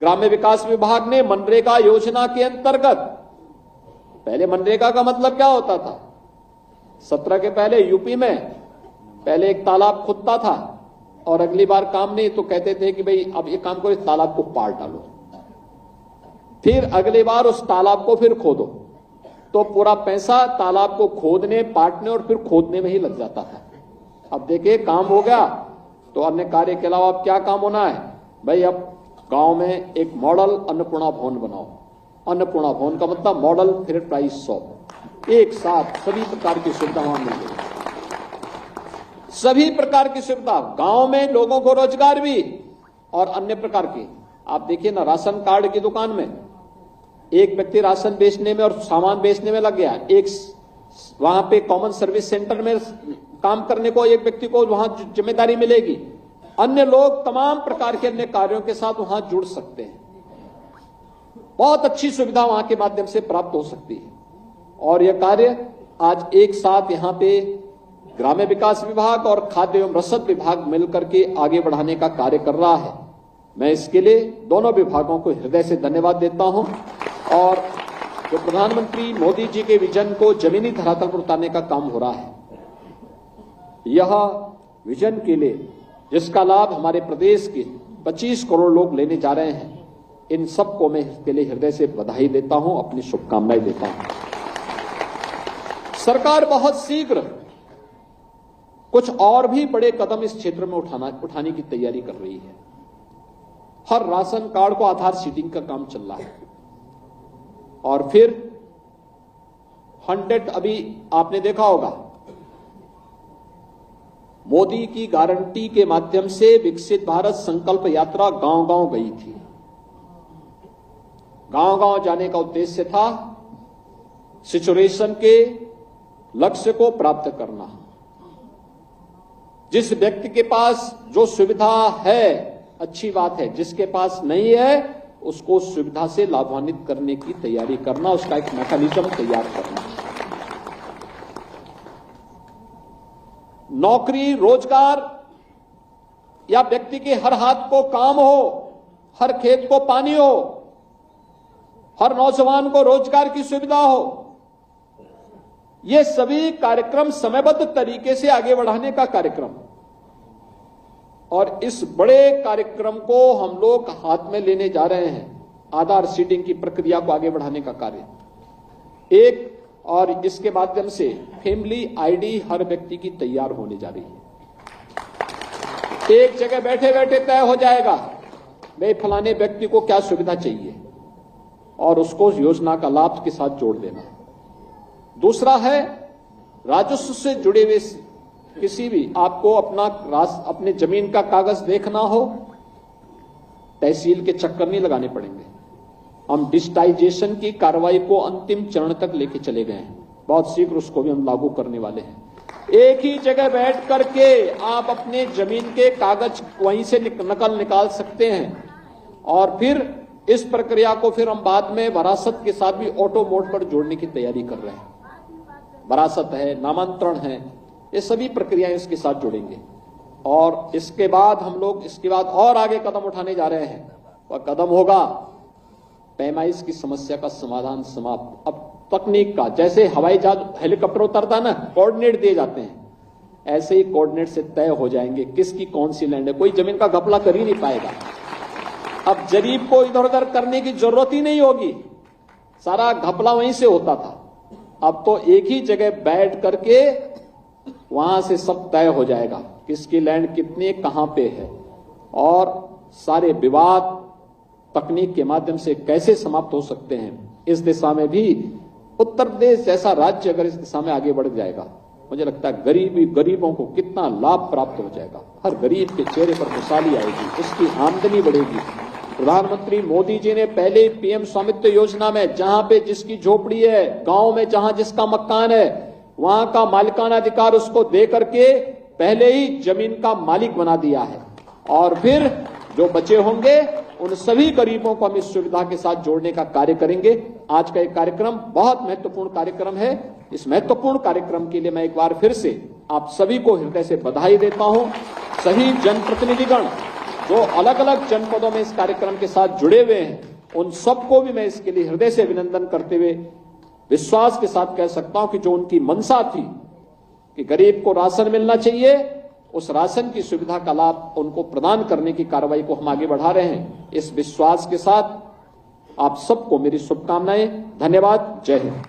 ग्राम्य विकास विभाग ने मनरेगा योजना के अंतर्गत, पहले मनरेगा का मतलब क्या होता था? 17 के पहले यूपी में पहले एक तालाब खुदता था और अगली बार काम नहीं तो कहते थे कि भाई अब ये काम करो, इस तालाब को पार डालो, फिर अगली बार उस तालाब को फिर खोदो, तो पूरा पैसा तालाब को खोदने, पाटने और फिर खोदने में ही लग जाता था। अब देखिए काम हो गया, तो अन्य कार्य के अलावा अब क्या काम होना है भाई? अब गांव में एक मॉडल अन्नपूर्णा भवन बनाओ। अन्नपूर्णा भवन का मतलब मॉडल फिर प्राइस शॉप, एक साथ सभी प्रकार की सुविधा वहां मिल गई, सभी प्रकार की सुविधा, गांव में लोगों को रोजगार भी और अन्य प्रकार की। आप देखिए ना, राशन कार्ड की दुकान में एक व्यक्ति राशन बेचने में और सामान बेचने में लग गया, एक वहां पे कॉमन सर्विस सेंटर में काम करने को एक व्यक्ति को वहां जिम्मेदारी मिलेगी, अन्य लोग तमाम प्रकार के अन्य कार्यों के साथ वहां जुड़ सकते हैं। बहुत अच्छी सुविधा वहां के माध्यम से प्राप्त हो सकती है और यह कार्य आज एक साथ यहां पे ग्राम्य विकास विभाग और खाद्य एवं रसद विभाग मिलकर के आगे बढ़ाने का कार्य कर रहा है। मैं इसके लिए दोनों विभागों को हृदय से धन्यवाद देता हूं और जो प्रधानमंत्री मोदी जी के विजन को जमीनी धरातल पर उतारने का काम हो रहा है, यह विजन के लिए जिसका लाभ हमारे प्रदेश के 25 करोड़ लोग लेने जा रहे हैं, इन सबको मैं इसके लिए हृदय से बधाई देता हूं, अपनी शुभकामनाएं देता हूं। सरकार बहुत शीघ्र कुछ और भी बड़े कदम इस क्षेत्र में उठाने की तैयारी कर रही है। हर राशन कार्ड को आधार सीडिंग का काम चल रहा है और फिर 100, अभी आपने देखा होगा मोदी की गारंटी के माध्यम से विकसित भारत संकल्प यात्रा गांव-गांव गई थी। गांव-गांव जाने का उद्देश्य था सिचुएशन के लक्ष्य को प्राप्त करना। जिस व्यक्ति के पास जो सुविधा है अच्छी बात है, जिसके पास नहीं है उसको सुविधा से लाभान्वित करने की तैयारी करना, उसका एक मैकेनिज्म तैयार करना। नौकरी, रोजगार या व्यक्ति के हर हाथ को काम हो, हर खेत को पानी हो, हर नौजवान को रोजगार की सुविधा हो, ये सभी कार्यक्रम समयबद्ध तरीके से आगे बढ़ाने का कार्यक्रम और इस बड़े कार्यक्रम को हम लोग हाथ में लेने जा रहे हैं। आधार सीडिंग की प्रक्रिया को आगे बढ़ाने का कार्य एक, और इसके माध्यम से फैमिली आईडी हर व्यक्ति की तैयार होने जा रही है। एक जगह बैठे बैठे तय हो जाएगा भाई फलाने व्यक्ति को क्या सुविधा चाहिए और उसको योजना का लाभ के साथ जोड़ देना। दूसरा है राजस्व से जुड़े हुए किसी भी, आपको अपने जमीन का कागज देखना हो, तहसील के चक्कर नहीं लगाने पड़ेंगे। हम डिजिटाइजेशन की कार्रवाई को अंतिम चरण तक लेके चले गए हैं, बहुत शीघ्र उसको भी हम लागू करने वाले हैं। एक ही जगह बैठ करके आप अपने जमीन के कागज वहीं से नकल निकाल सकते हैं और फिर इस प्रक्रिया को फिर हम बाद में वरासत के साथ भी ऑटो मोड पर जोड़ने की तैयारी कर रहे हैं। वरासत है, नामांतरण है, ये सभी प्रक्रियाएं इसके साथ जुड़ेंगे और इसके बाद हम लोग इसके बाद और आगे कदम उठाने जा रहे हैं। वह कदम होगा पैमाइश की समस्या का समाधान समाप्त। अब तकनीक का, जैसे हवाई जहाज हेलीकॉप्टर उतरता ना, कोऑर्डिनेट दिए जाते हैं, ऐसे ही कोऑर्डिनेट से तय हो जाएंगे किसकी कौन सी लैंड है। कोई जमीन का घपला कर ही नहीं पाएगा। अब जरीब को इधर उधर करने की जरूरत ही नहीं होगी, सारा घपला वहीं से होता था। अब तो एक ही जगह बैठ करके वहां से सब तय हो जाएगा किसकी लैंड कितनी कहां पे है और सारे विवाद तकनीक के माध्यम से कैसे समाप्त हो सकते हैं। इस दिशा में भी उत्तर प्रदेश जैसा राज्य अगर इस दिशा में आगे बढ़ जाएगा, मुझे लगता है गरीबों को कितना लाभ प्राप्त हो जाएगा। हर गरीब के चेहरे पर खुशहाली आएगी, उसकी आमदनी बढ़ेगी। प्रधानमंत्री मोदी जी ने पहले पीएम स्वामित्व योजना में जहां पे जिसकी झोपड़ी है, गांव में जहां जिसका मकान है, वहां का मालिकाना अधिकार उसको दे करके पहले ही जमीन का मालिक बना दिया है और फिर जो बचे होंगे उन सभी गरीबों को हम इस सुविधा के साथ जोड़ने का कार्य करेंगे। आज का एक कार्यक्रम बहुत महत्वपूर्ण कार्यक्रम है। इस महत्वपूर्ण कार्यक्रम के लिए मैं एक बार फिर से आप सभी को हृदय से बधाई देता हूं। सभी जनप्रतिनिधिगण जो अलग अलग जनपदों में इस कार्यक्रम के साथ जुड़े हुए हैं, उन सबको भी मैं इसके लिए हृदय से अभिनंदन करते हुए विश्वास के साथ कह सकता हूं कि जो उनकी मंशा थी कि गरीब को राशन मिलना चाहिए, उस राशन की सुविधा का लाभ उनको प्रदान करने की कार्रवाई को हम आगे बढ़ा रहे हैं। इस विश्वास के साथ आप सबको मेरी शुभकामनाएं। धन्यवाद। जय हिंद।